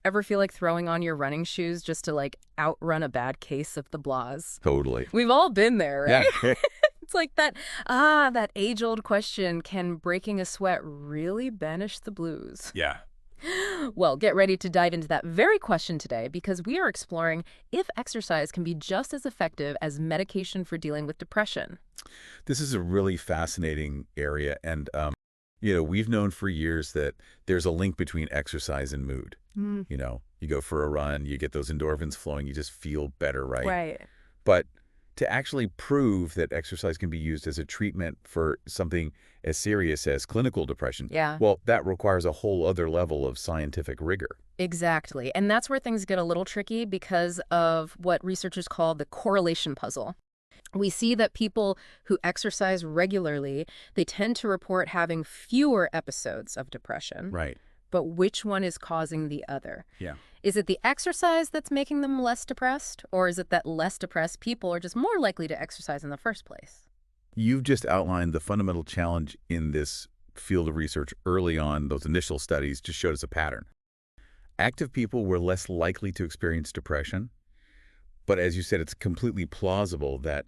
Ever feel like throwing on your running shoes just to like outrun a bad case of the blahs? Totally. We've all been there, right? Yeah. It's like that age-old question, can breaking a sweat really banish the blues? Yeah. Well, get ready to dive into that very question today because we are exploring if exercise can be just as effective as medication for dealing with depression. This is a really fascinating area. And, we've known for years that there's a link between exercise and mood. Mm. You go for a run, you get those endorphins flowing, you just feel better, right? Right. But to actually prove that exercise can be used as a treatment for something as serious as clinical depression, Yeah. well, that requires a whole other level of scientific rigor. Exactly. And that's where things get a little tricky because of what researchers call the correlation puzzle. We see that people who exercise regularly, they tend to report having fewer episodes of depression. Right. But which one is causing the other? Yeah. Is it the exercise that's making them less depressed? Or is it that less depressed people are just more likely to exercise in the first place? You've just outlined the fundamental challenge in this field of research early on. Those initial studies just showed us a pattern. Active people were less likely to experience depression, but as you said, it's completely plausible that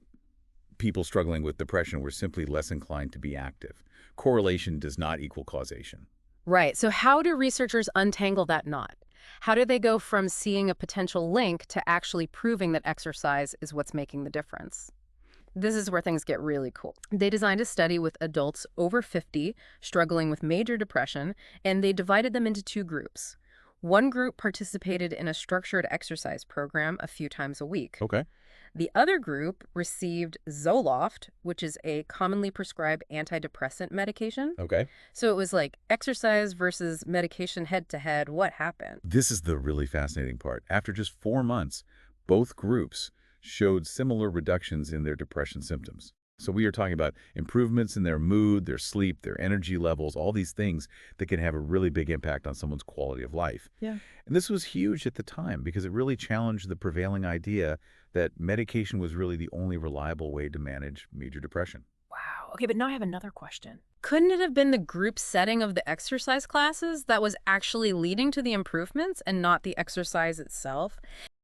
people struggling with depression were simply less inclined to be active. Correlation does not equal causation. Right. So how do researchers untangle that knot? How do they go from seeing a potential link to actually proving that exercise is what's making the difference? This is where things get really cool. They designed a study with adults over 50 struggling with major depression, and they divided them into two groups. One group participated in a structured exercise program a few times a week. Okay. The other group received Zoloft, which is a commonly prescribed antidepressant medication. Okay. So it was like exercise versus medication head to head. What happened? This is the really fascinating part. After just 4 months, both groups showed similar reductions in their depression symptoms. So we are talking about improvements in their mood, their sleep, their energy levels, all these things that can have a really big impact on someone's quality of life. Yeah. And this was huge at the time because it really challenged the prevailing idea that medication was really the only reliable way to manage major depression. Wow. Okay, but now I have another question. Couldn't it have been the group setting of the exercise classes that was actually leading to the improvements and not the exercise itself?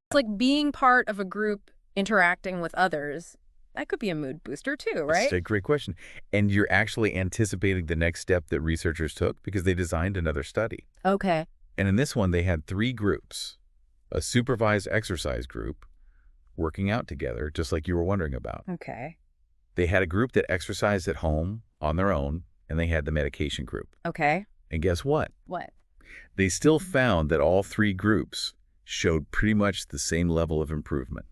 It's like being part of a group interacting with others. That could be a mood booster too, right? That's a great question. And you're actually anticipating the next step that researchers took because they designed another study. Okay. And in this one, they had 3 groups. A supervised exercise group working out together, just like you were wondering about. Okay. They had a group that exercised at home on their own, and they had the medication group. Okay. And guess what? What? They still found that all 3 groups showed pretty much the same level of improvement.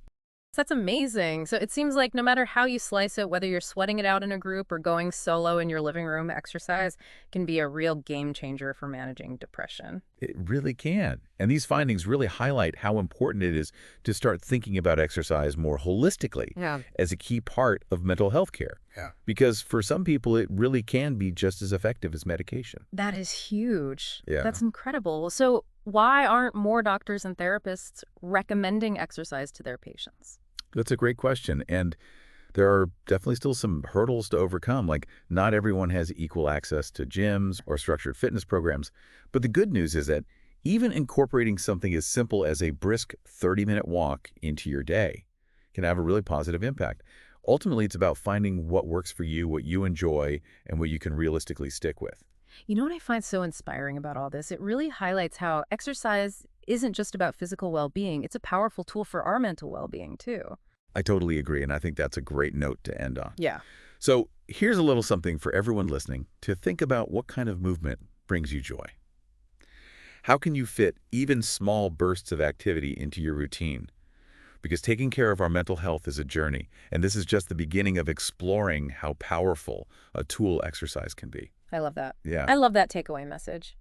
That's amazing. So it seems like no matter how you slice it, whether you're sweating it out in a group or going solo in your living room, exercise can be a real game changer for managing depression. It really can. And these findings really highlight how important it is to start thinking about exercise more holistically as a key part of mental health care. Yeah. Because for some people, it really can be just as effective as medication. That is huge. Yeah. That's incredible. So why aren't more doctors and therapists recommending exercise to their patients? That's a great question. And there are definitely still some hurdles to overcome. Like, not everyone has equal access to gyms or structured fitness programs. But the good news is that even incorporating something as simple as a brisk 30-minute walk into your day can have a really positive impact. Ultimately, it's about finding what works for you, what you enjoy, and what you can realistically stick with. You know what I find so inspiring about all this? It really highlights how exercise isn't just about physical well-being. It's a powerful tool for our mental well-being, too. I totally agree, and I think that's a great note to end on. Yeah. So here's a little something for everyone listening to think about: what kind of movement brings you joy? How can you fit even small bursts of activity into your routine? Because taking care of our mental health is a journey, and this is just the beginning of exploring how powerful a tool exercise can be. I love that. Yeah. I love that takeaway message.